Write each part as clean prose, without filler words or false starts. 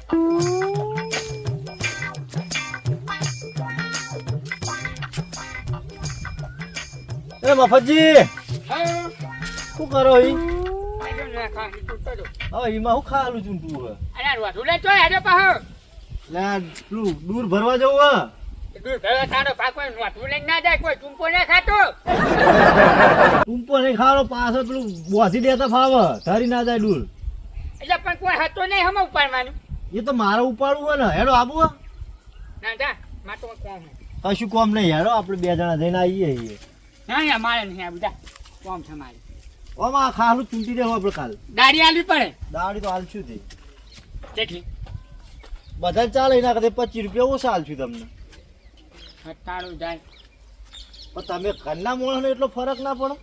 એ મફતજી શું કરો ઈ? હવે એમાં હું ખાલું છું તું હવે? દૂર ભરવા જવું હા? ટૂંપો નહીં ખાવાનો પાછો પેલું બોસી દેતા ફાવ ધરી ના જાય દૂર. એટલે પણ કોઈ હતો નહીં હમ ઉપાડવાનું. એ તો મારે ઉપાડવું હોય ને. હેડો આબુ ના જા મારે તો કોમ હે. કશું કોમ નહીં. હેડો આપણે 2 જણા જઈને આવીએ. ના મારે નહીં આ બધા કોમ છે મારે. આમાં ખાલું ચૂંટી દેવું આપણે કાલ. દાડી આલવી પડે. દાડી તો હાલશું તે કેટલી બધા ચાલે એના કરતા 25 રૂપિયા ઓછા હાલશું તમને. હટાડું જાય પણ તમે ઘરના માણસને એટલો ફરક ના પડે.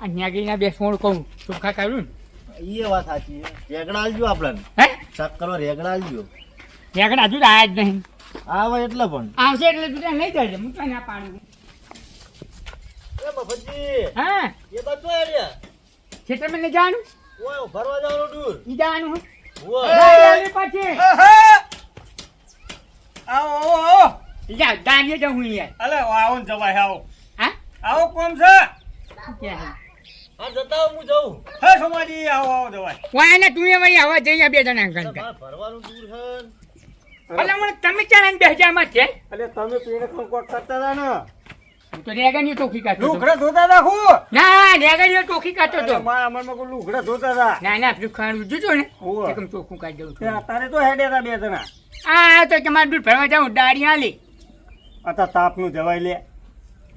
આ ન્યાગીના બે સોળ કહું ચોખ્ખા કાઢું એ વાત સાચી છે. રેગડા આલજો આપણને. હે ચક્કરો રેગડા આલજો. ન્યાગડા હજુ આયા જ નહીં. આવે એટલે પણ આવશે એટલે તું લઈ જજે. હું તો ના પાડું. એ મફતજી હા એ બધો એરિયા ખેતરમાં નહીં જવાનું. ઓય ભરવા જવાનું દૂર. ઈ જવાનું હે. ઓય દાડી આલવી પછી આવો આવો આવો. જા દાડીએ જાઉં હું યાર. અલે આવો ને જવાય આવો. હા આવો કોમ છે? શું કહે છે? હા જતા હું જઉં. હે સોમાજી આવો આવો જવાય. વાય ને તું એ વળી આવા જઈએ બે જણા ગણતા. તમારે ભરવાનું દૂર છે. એટલે મને તમે ચાલે બે હજારમાં છે. અલે તમે પીને કંકોટ કરતા હતા ને. હું તો રેગણીઓ ટોકી કાઢતો હતો. લુગડા ધોતા હતા હું. ના રેગણીઓ ટોકી કાઢતો હતો. મારા મનમાં કોઈ લુગડા ધોતા હતા. ના ના પેલું ખાવાનું જોજો ને હોવે. એકમ ચોખ્ખું કાઢી દઉં તે છું. અત્યારે તો હેડે હતા 2 જણા. આ તો તમારે દૂધ ભરવા જાઉં દાડી આલી. અત્યારે તાપનું જવાય લે.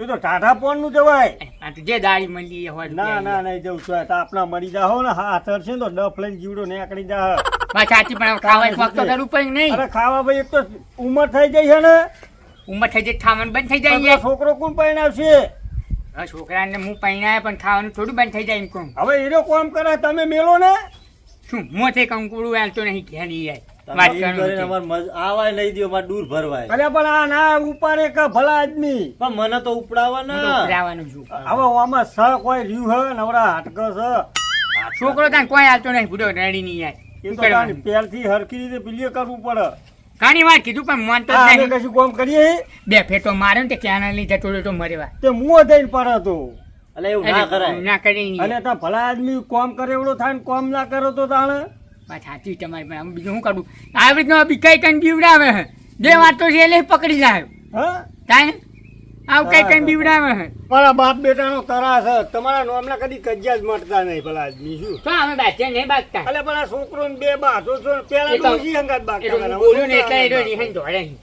એ તો ટાઢા પોન નું જવાય. આ તો જે દાડી મળી હોય ના ના નહીં જવું છું. તાપના મરી જાહો ને હા ચડશે ને તો ડફ લઈને જીવડો નીકળી જા. બસ સાચી પણ ખાવા વખત તો કરવું પડે નહીં. અરે ખાવા ભાઈ એક તો ઉંમર થઈ ગઈ છે ને. ઉંમર થઈ જાય ખાવાનું બંધ થઈ જાય તમારો યાર. છોકરો કોણ પરણાવશે? હવે છોકરાને હું પહેણાય પણ ખાવાનું થોડું બંધ થઈ જાય એમ કહું. હવે એનો કામ કરે તમે મેલો ને. શું મોથે કંકુડું હાલતો નહીં ઘેર યાર. તમે વાત એમ કરવાનું કરીને છે. અમારે આવાય નહીં દો. અમારે દૂર ભરવાય. અરે પણ આ ના ઉપાડે કે ભલા આદમી. પણ મને તો ઉપડાવા હું તો ના. ઉભરાવાનું છું. હવે આમાં સ કોઈ રહ્યું હે નવરા હાટક છે. છોકરો તાન કોઈ હાલતો નહીં બુડો રેડી નહીં યાર. એ શું તો કરવાનું? પહેલથી હરખી રીતે પીલીએ કરવું પડે. ઘણી વાર કીધું પણ માનતો જ આ અમે નહીં. કશું કામ કરીએ બે ફેટો મારે ને તે ક્યાં લઈ જતો રહ્યો તો મરેવા. તે મુઓ થઈને પડે તો. એટલે એવું ના કરાય. ના કરી નહીં. અને ત્યાં ભલા આદમી કામ કરે એવડો થાય ને કામ ના કરો તો તાણે. વાત સાચી તમારી પણ આમ બીજું શું કરું આવી રીતના બીકાઈ કઈ બીવડાવે હે. બે વાત તો છે એટલે પકડી લાવ્યો હા તાને આવું કઈ કઈ બીવડાવે હે. મારા બાપ બેટાનો તરા છે. તમારા નામના કદી કજ્યા જ મળતા નહીં ભલા આદમી શું. તો અમે બાજે નહીં બાગતા. અલે પણ આ છોકરો ને 2 બાજો છો ને પેલા એ તો- ડોશી હંગાત એ તો બાગતા હું બોલ્યો ને એટલે એ તો નિહાન દોડે નહીં.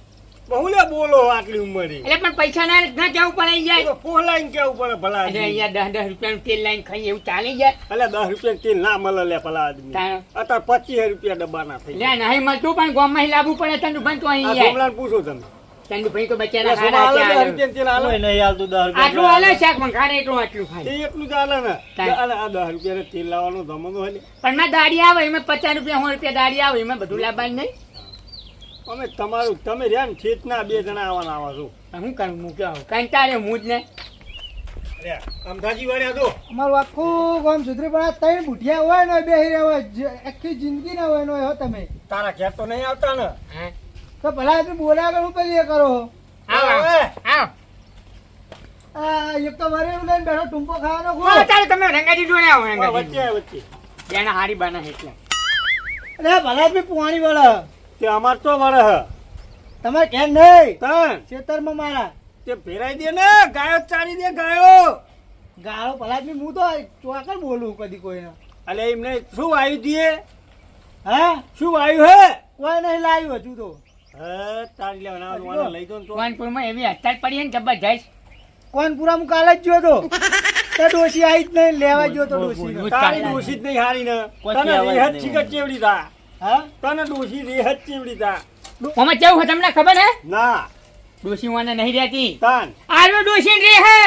બહુ લે બોલો આટલી ઉંમરે. એટલે પણ પૈસા ના કેવું પડે એ જાય. તો ફોલાઈને કેવું પડે ભલા એટલે આદમી. અહીંયા 10 રૂપિયાનું તેલ લાઈન ખાઈ એવું ચાલી જાય. અલે 10 રૂપિયા તેલ ના મળે લે ભલા આદમી. તાણે. અત્યારે 25 રૂપિયા ડબ્બાના થઈ ગયા. લે નહીં મળતું પણ ગામમાં લાવવું પડે ચંદુભાઈ તો અહીં આ જાય. સોમલાને પૂછો તમે. ચંદુભાઈ તો બચારા એટલે હારા સોમલા ત્યાં હાલે 10 રૂપિયા તેલ હાલે. કોઈ નહીં હાલતું 10 રૂપિયા. આટલું હાલે શાક પણ ખાને એટલું આટલું ખાય. તે એટલું જ હાલે ને. તાણે. અલે આ 10 રૂપિયા તેલ લાવવાનું જમાનો હોય ને. પણ માં દાડી આવે એમાં 50 રૂપિયા 100 રૂપિયા દાડી આવે એમાં બધું લાવવાનું નહીં. અમે તમારું તમે રહ્યા ને ખેતના 2 જણા આવવાના આવા છો. શું કરું મૂક્યો કંટાળે હું જ ને. અરે અમદાજી વાળ્યા તો. અમારું આખું ગામ સુધરી પણ આ 3 બુઢિયા હોય ને બેહી રહ્યા હોય આખી જિંદગી ના હોય નો હો તમે તારા ઘેર તો નહીં આવતા ને. હા તો ભલા તમે બોલ્યા કરું પેલી એ કરો આવ આવ આ એક તો મારે એવું લઈને બેઠો ટૂંપો ખાવાનો આવ ખો ચાલો તમે રંગાજી જોડે આવો વચ્ચે રંગાજી આય વચ્ચે. બેના હારી બાના એટલે અરે ભલા બી પાણી વાળા તે અમાર તો વળે હે. તમારે કેમ નહીં તણ ખેતરમાં મારા તે ફેરાઈ દે ને ગાયો ચારી દે ગાયો. ગાળો ભલા બી હું તો ચોકર બોલું કદી કોઈને અલે એમને શું આવ્યું દીએ? હા શું આવ્યું હે? કોઈ નહીં લાવ્યું હજુ તો હે તારી લેવાના વાના લઈ દો ને તો. કોનપુરમાં એવી હડતાલ પડી ને જબરજસ્ત. કોણ પૂરા હું કાલે જ ગયો તો તે ડોશી આવી જ નહીં લેવા ગયો તો ડોશી બોલ. તારી દોષિત નહીં હારી ને. કોઈ તને કહેવાય રેહત નહીં. ચીકટ ચેવડી તા. હા તને દોષી રેહત ચેવડી તા. ઓમાં કેવું હોય તમને ખબર હે ના ડોશી વાને નહીં રહેતી તાન. આરો ડોશી રે હે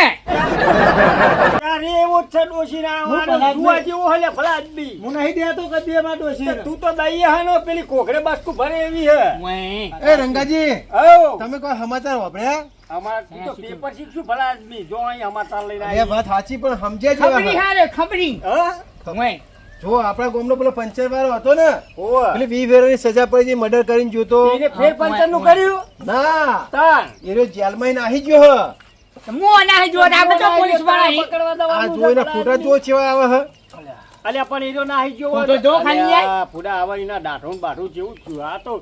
અરે એવો જ છે દોષી ના હું આવવાનો. ભલા જ જુવા નહીં. જેવો હલે ભલા આદમી. હું નહીં દેતો કદી એમાં ડોશી તું તો દઈએ હે નો પેલી કોકડે બાસ્કુ ભરે એવી હે. ઓય એ રંગાજી આવો. તમે કોઈ સમાચાર વાપર્યા અમાર તું તો પેપર શીખશું ભલા આદમી. જો અહીં સમાચાર લઈને એ આવી. વાત સાચી પણ સમજે ખબરી હારે ખબરી હા? ઓય જો આપણા ગામનો પેલો પંચર વાળો હતો ને ઓવે. પેલી 20 વર્ષની સજા પડી હતી, મર્ડર કરીને જોતો એને ફેર પંચરનું કર્યું ના તાણ એ રહ્યો જેલમાં નાહી ગયો હ હું ના જો આ બધા પોલીસ વાળા પકડવા આ જવાનું જોઈને છે ફોટા જો ચેવા આવે હ અલ્યા પણ એનો નાહી ગયો ફોટો જો ખાલી અલ્યા, ફૂડા આવડીના દાઢું બાઢું જેવું થયું આ તો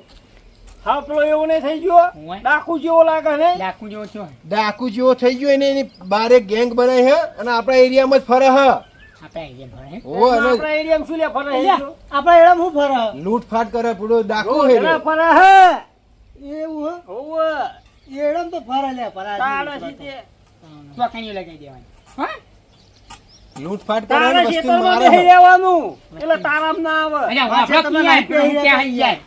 હા પેલો એવો નહીં થઈ ગયો ઓવે. ડાકુ જેવો લાગે ને ડાકુ જેવો છો ડાકુ જેવો થઈ ગયો એને એની બારે ગેંગ બનાવી હે અને આપણા એરિયામાં જ ફરે હ આપણે આઈએ ભણે ઓ અને આપણા એરિયામાં શું લે ફરે હે જો? આપણા એરિયામાં શું ફરે લૂંટફાટ કરે પૂરો ડાકુ હે ઘણા રહ્યો. ફરે હે એવું ઓવે. હે એડમ તો ફરે લે તારા સીતે. ચોકણીઓ લગાઈ દેવાની હા લૂંટફાટ કરે તારા ને વસ્તી ખેતરમાં મારે બેસી હે. રહેવાનું. એટલે તારામ ના આવે અલ્યા આપણો તમે ક્યાં લાઈટ ક્યાં આઈ જાય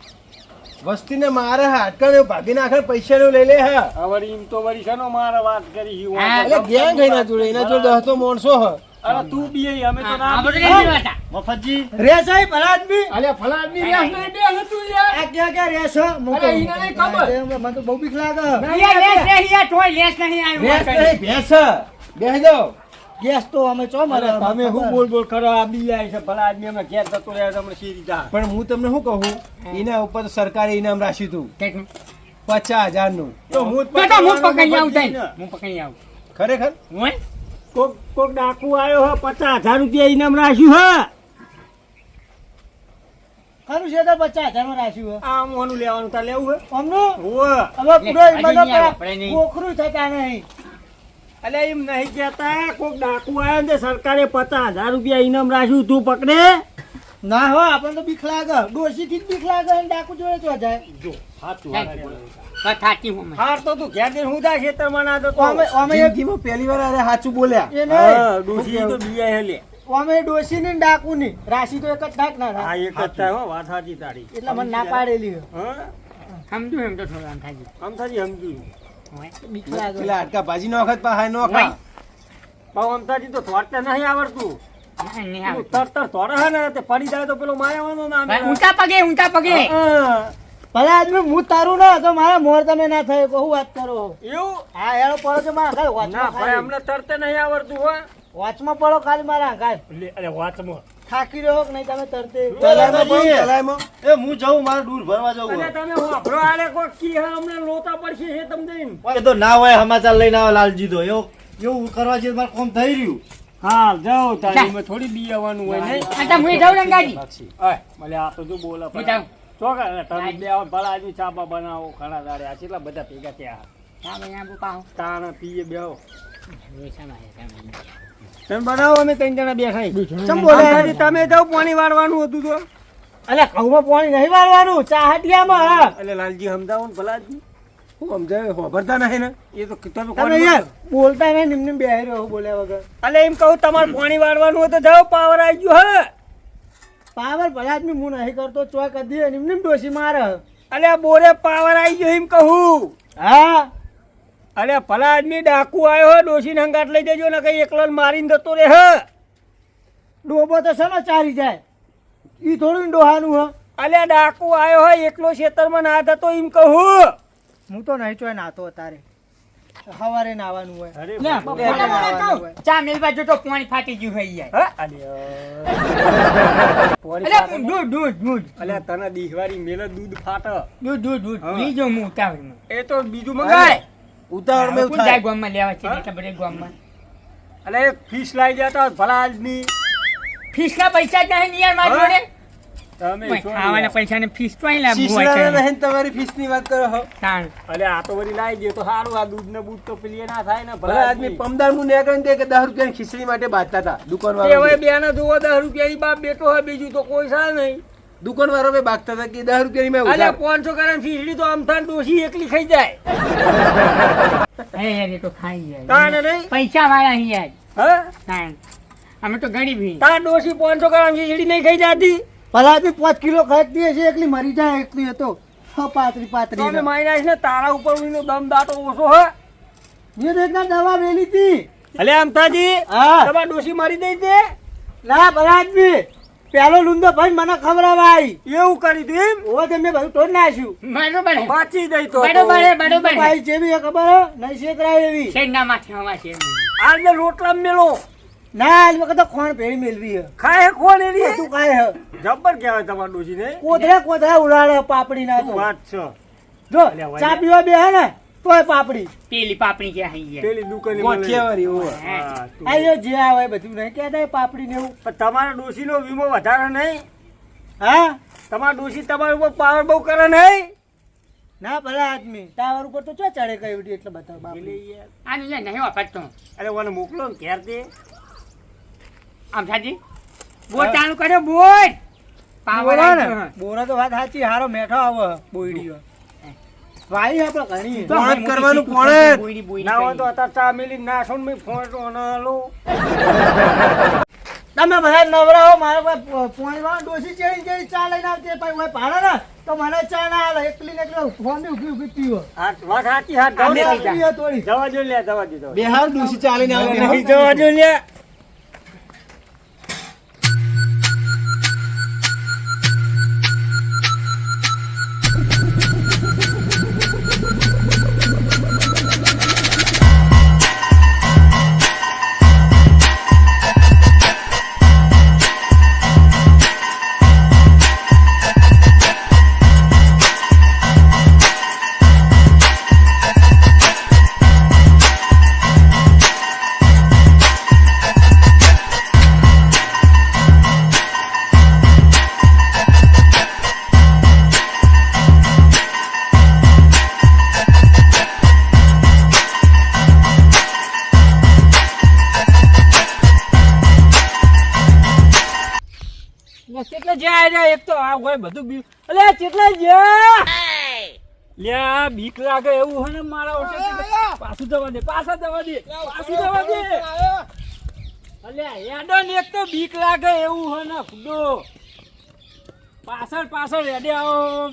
વસ્તીને મારે હે હાડકાને ભાગી નાખે પૈસા નું લઈ લે હે હવે ઈમ તો વળી શેનો મારે વાત કરી હું હા, એટલે ગેંગ હે એના જોડે એના જોડે 10 તો માણસો હ અરે તું બી અહીં, અમે તો ના આ બધું બી. નહીં જોવાતા. મફતજી રે સાહેબ ભલા આદમી અલ્યા ફલા આદમી રહ્યા નહીં બે હતું યાર. આ ક્યાં રેસ હ અરે ઈને નહીં ખબર. મને તો બહુ બીક લાગે અહીંયા લેસ નહીં, અહીંયા તોય લેસ નહીં આવ્યું. રેસ નહીં ભેંસ બેહી જાઓ ગેસ તો અમે ચો મારે તમે શું બોલ બોલ કરો આ બી આય છે ભલા આદમી અમે ઘેર જતો રહ્યા તો અમને સીધી જા. પણ હું તમને શું કહું એના ઉપર તો સરકારે ઇનામ રાખ્યું હતું કેટલું? 50,000 નું તો હું જ તો હું પકડી આવું પકડવાનો તઈ. હું પકડી આવું. ખરેખર હોય? કોક ડાકુ આવ્યો હે 50,000 રૂપિયા ઇનામ રાખ્યું હે ખરું છે તો 50,000 માં રાખ્યું આ મોનું લેવાનું તા લેવું હે અમનું હોવે. હવે પૂરો હજી નહીં આવે, મને આપણે નહીં. કોખરું થતા નહીં અલ્યા એમ નહીં કહેતા કોક ડાકુ આવ્યો ને તે સરકારે 50,000 રૂપિયા ઇનામ રાખ્યું તું પકડે ના હો આપણને તો બીક લાગે ડોશી થી જ બીક લાગે અને ડાકુ જોડે તો જાય જો હાચું બસ થાકી હું હમણાં. હાર તો તું ઘેર જઈને હું જા ખેતરમાં ના જતો અમે જિંદગીમાં પહેલી વાર અરે સાચું બોલ્યા એ હા, ડોશી તો બીયા હે લે અમે ડોશી ની ડાકુ ની રાશી તો એક જ નાખ ના આ એક જ થાય હો વાત સાચી તારી એટલે મને ના પાડેલી હે. હા સમજુ એમ તો થોડું આમ થાય છે. આમ થાજી સમજુ હોય? બીક લાગે પેલા હાડકા ભાજી નો વખત પાહા નો હોય? પાવ આમ થાજી તો થોડતા નહીં આવડતું ના, નહીં તું આવે. તર થોડે હે ને તે પડી જાય તો પેલો માયાવાનો ના ભાઈ, ઊંચા પગે ઊંચા પગે. ભલા આદમી હું તારું ના તો મારા મોર તમે ના થાય કહું વાત કરો એવું હા એનો પડો છે મારા ઘર ના વોચમાં ભાઈ ખાલી અમને તરતે નહીં આવડતું હો વોચમાં પડો ખાલી મારા ઘર લે અરે વાતમાં થાકી રહ્યો કે નહીં તમે તરતે તલાઈમાં બહુ તલાઈમાં એ હું જાઉં મારે દૂર ભરવા અને જવું તમે વાપરો આલે કોક કી હે અમને લોતા પડશે હે તમને એ તો ના હોય સમાચાર લઈને આવે લાલજી તો એવું કરવા છે મારે કોમ થઈ રહ્યું હા જાઓ તારી મેં થોડી બી આવવાનું હોય નહીં આ તો હું જાઉં રંગાજી. ઓય ભલે આ તો જો બોલા હું જાઉં. ચોકા તમે બે આવો ભલા આદમી ચાપા બનાવો ઘણા દાડે આ કેટલા બધા ભેગા થયા હા, ભાઈ, આમ પાહો. તાણા પીએ બેહો સામા છે, સામા. તમે બનાવો અમે ત્રણ જણા બેઠા ચમ બોલે? અંધારી તમે જાઓ પાણી વાળવાનું હતું તો અલ્યા ઘઉંમાં પાણી નહીં વાળવાનું ચાહટિયામાં હા એટલે લાલજી સમજાવો ને ભલા આદમી હું સમજાય હોભરતા નહીં ને એ તો તમે તમે યાર બોલતા નહીં નિમને બેહી રહ્યો બોલ્યા વગર અલે એમ કહું તમારે પાણી વાળવાનું હોય તો જાઓ પાવર આવી ગયો હે પાવર ભલા આદમી હું નહીં કરતો ચોય કદી નિમને ડોસી મારે અલે આ બોરે પાવર આવી ગયો એમ કહું હા અલે ભલા આદમી ડાકુ આવ્યો હે ડોશીને હંગાટ લઈ દેજો ને કઈ એકલો મારીને જતો રે હે ડોબો તો શેનો ચારી જાય ઈ થોડું ડોહાનું હ અલે ડાકુ આવ્યો હોય એકલો ખેતરમાં ના થતો એમ કહું હું તો નહીં ચોય નાતો તારે સવારે નાવાનું હોય અરે લે, બાપ. બોલા, બોલા, કહું. ચા મેલવા જો તો પાણી ફાટી ગયું હોય યાર. હે? અલ્યા, દૂધ, દૂધ, દૂધ. અલ્યા તને દીહવારી મેલે દૂધ ફાટ દૂધ, દૂધ, દૂધ. હા. લીજો હું ઉતાવળમાં. એ તો બીજું મંગાય ઉતાવળમાં એવું કોણ જાય થાય ગામમાં લેવા છે હા? એટલા બધા ગામમાં? અલે એક ફીસ લાવી દેતા ભલા આદમી ફીસના પૈસા જ નહીં યાર મારી હા? જોડે. તમે ઓય, શું ખાવાના યાર? પૈસાને ફીસ તો અહીં લાવવું હોય શીશડાના છે. નહીં તમારી ફીસની વાત કરો હો તાણ. અલે આ તો વળી લાવી દે તો સારું આ દૂધ ને બૂધ તો પેલી ના થાય ને ભલા આદમી પમદાર હું ને કે 10 રૂપિયાની ખીચડી માટે બાંધતા હતા દુકાન તે હવે વાળો બે ને જોવો 10 રૂપિયાની બાપ બેટો હોય બીજું તો કોઈ સાલ નહીં દુકાન વાળો બે બાગતા હતા કે 10 રૂપિયાની મેં અલે ઉધાર 500 ગ્રામ ખીચડી તો આમ થાય ડોશી એકલી ખાઈ જાય હે યાર, એ તો ખાઈ જાય. તાને નહીં પૈસા વાળા અહીં યાર. હા તાણ. અમે તો ગરીબ છીએ. તાર ડોશી 500 ગ્રામ ખીચડી નહીં ખાઈ જાતી ભલા આદમી 5 કિલો ખાતી હશે એકલી મરી જાય એકલી હતો પાતરી તો પાતરી અમે માઇનાસ ને તારા ઉપર ઉઈનો દમ દાટો ઓછો હે મેં તો એકદમ દવા વેલી હતી અલે આમતાજી હા તમાર ડોશી મારી દઈ દે ના ભલા આદમી પેલો લુંડો ભાઈ મને ખવડાવાઈ એવું કરી તું એમ ઓ તે મેં બધું તોડ નાખ્યું બરોબર હે. બાચી દઈ તો બરોબર હે, બરોબર હે. ભાઈ જેવી એ ખબર હે નહીં છેતરાય એવી શેરના માથે હવા છે. આજને રોટલા મેલો ના આજ વખત તો ખોણ ભેળી મેળવી હે. ખાય કોણ એની તું કાંઈ હે. જબ્બર કહેવાય તમારા ડોશીને. કોથળા ઉડાડે પાપડી ના શું તો. વાત છે. જો ચા પીવા બે હે ને તોય પાપડી. પેલી પાપડી કે અહીં ગયા. પેલી દુકાને ગોઠિયાવાળી, હોવે. હા, તું. આ જો જે આવે બધું નહીં કહેતા એ પાપડી ને એવું. પણ તમારા ડોશીનો વીમો વધારે નહીં. હા તમારા ડોશી તમારા ઉપર પાવર બહુ કરે નહીં. ના ભલા આદમી ટાવર ઉપર તો ચો ચડે કઈ ઉડી એટલે બતાવ બાપડી. એટલે યાર, આની યાર નહીં વાપરતો. અરે ઓને મોકલો ને ઘેર તે. આમ સાજી બોલ ચાલુ કર્યો બોલ. પાવર બોરા આવી ને ગયો. બોરા તો વાત સાચી હારો મેઠો આવે બોયડીઓ ભાઈ આપણે ઘણી તો પોણત મોટી કરવાનું, સીટ પોણત. ઉપર બોયડી બોયડી ના હોય તો કરી. અત્યારે ચા મેલી નાખો ને મેં ફોન તો ન લો. તમે બધા નવરા હો મારે પોઈન્ટ ડોસી ચેડી ચા લઈને આવતી પછી હોય ભાડે ને તો મને ચા ના હાલે એકલી ને એકલો ફોન ઉભી ઉભી પીવો હા, વાત સાચી. હા, જવા દે. પીવો થોડી જવા દો લે, જવા દો. બેહાર ડોશી ચાલીને આવતી નહીં, નથી. જવા દો લે. કેટલા જાય રે એક તો આ હોય બધું બી અલે કેટલા જાય લે આ બીક લાગે એવું હે ને મારા ઓછે પાછું જવા દે પાછા જવા દે પાછું જવા દે અલે યાડો ને એક તો બીક લાગે એવું હે ને ફુડો પાછળ પાછળ રેડે આવો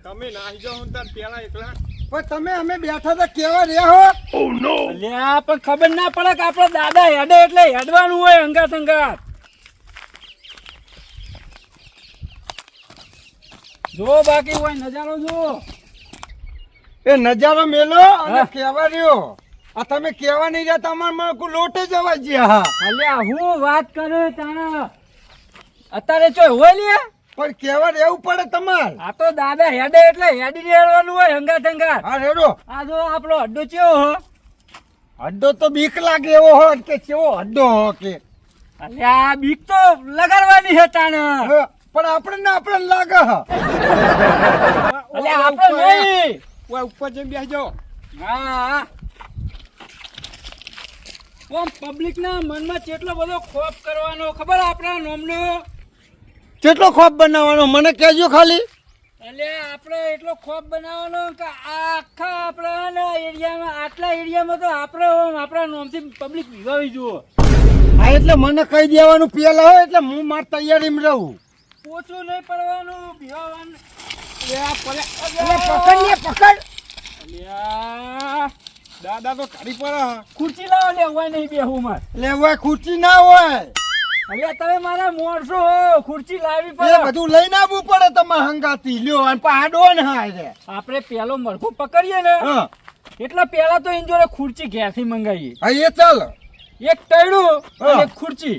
તમે નાહી જાઓ ને તાર પેલા એકલા. પણ તમે અમે બેઠા હતા કેવા રહ્યા હો અલે આ પણ ખબર ના પડે કે આપણા દાદા હેડે એટલે હેડવાનું હોય અંગાત અંગાત જો બાકી હોય નજારો જો એ નજારો મેલો અને હા. કેવા રહ્યો આ તમે કેવા નહીં રહ્યા તમારે મને કોઈ લોટે જવા જ્યા અલ્યા હું વાત કરે તાણા અત્યારે ચોય હોય લે પણ કેવા રહેવું પડે તમારે આ તો દાદા હેડે એટલે હેડી રેડવાનું હોય હંગાત હંગાત હા રેડો આ જો આપણો અડ્ડો ચેવો હો અડ્ડો તો બીક લાગે એવો હો કે કેવો અડ્ડો હો કે અલ્યા બીક તો લગાડવાની છે તાણા હા, પણ આપણે લાગે હ અલ્યા આપણે નહીં ઓય ઉપર જઈને બેસી જાઓ. હા ઓમ પબ્લિક ના મનમાં કેટલો બધો ખોફ કરવાનો ખબર આપણા નોમનો કેટલો ખોફ બનાવવાનો મને કહેજો ખાલી એટલે આપણે એટલો ખોફ બનાવવાનો કે આખા આપણા એરિયામાં આટલા એરિયામાં તો આપણે આપણા નોમથી પબ્લિક વિવાવી જુઓ હા એટલે મને કહી દેવાનું પેલા હોય એટલે હું માર તૈયારીમાં રહું પોચું નહીં પડવાનું વિવાવાનું પકડ અલ્યા દાદા તો કાઢી પડે. ખુરચી લાવો લે હોય નહીં બેહું માર લેવાય ખુરચી ના હોય અલ્યા તમે મારા મોણસો હો ખુરચી લાવી એ પડે બધું લઈને આવવું પડે તમારે હંગાતી લ્યો અને પાડો ને હા રે આપણે પેલો મરઘો પકડીએ ને હા એટલે પેલા તો એની જોડે ખુરચી ઘેરથી મંગાવીએ હા એ ચાલ એક તૈડું અને હા. એક ખુરચી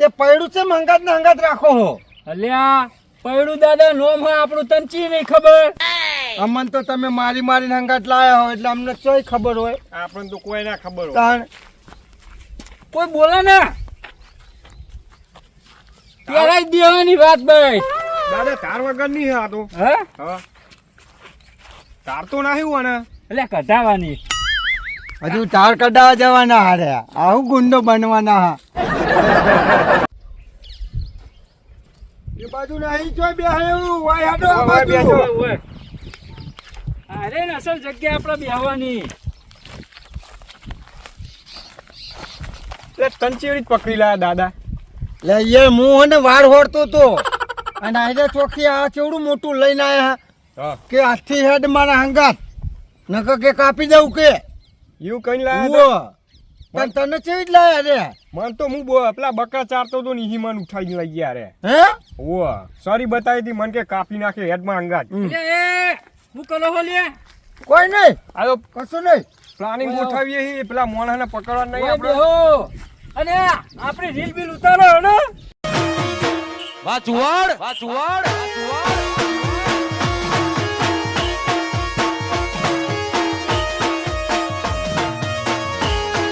તે પૈડું છે મંગાત ને હંગાત રાખો હો અલ્યા પૈડું દાદા નોમ હોય આપણું તંચી નહીં ખબર અમન તો તમે મારીને હંગાત લાયા હો એટલે અમને ચોય ખબર હોય આપણને તો કોઈ ના ખબર હોય. તાણ કોઈ બોલે ના પેલા જ દેવાની વાત ભાઈ દાદા તાર વગર નહીં આ તો. હા હા, તાર તો નાહી હોય ને. એટલે કઢાવાની હજુ તાર કઢાવા જવાના હારે આવું ગુંડો બનવાના હા એ બાજુ નહીં ચોય બે એવું વાય હાડો આ બાજુ અરે ને અસલ જગ્યા આપણે બેહવાની એટલે તંચેડી જ પકડી લાયા દાદા. લે યાર હું અને વાળ હોડતો તો અને આજે ચોખી આ કેવડું મોટું લઈને આયા હા, કે હાથથી હેડ મારા હંગાત નકર કે કાપી દઉં કે એવું કઈ લાયા ઉવો પણ તને કેવી જ લાયા રે મન તો હું પેલા બકરા ચારતો તો ને ઈ મન ઉઠાઈ લઈ ગયા રે. હે ઓ સોરી બતાવી હતી મન કે કાપી નાખે હેડમાં અંગાત. એટલે એ હું કરો હો લે કોઈ નહીં આ તો કશું નહીં પ્લાનિંગ ગોઠવીએ છીએ પેલા મોણાને પકડવા નહીં ઓય આપણે. બેહો અને આપણે રીલ બિલ ઉતારો ને વાહ ચુવાડ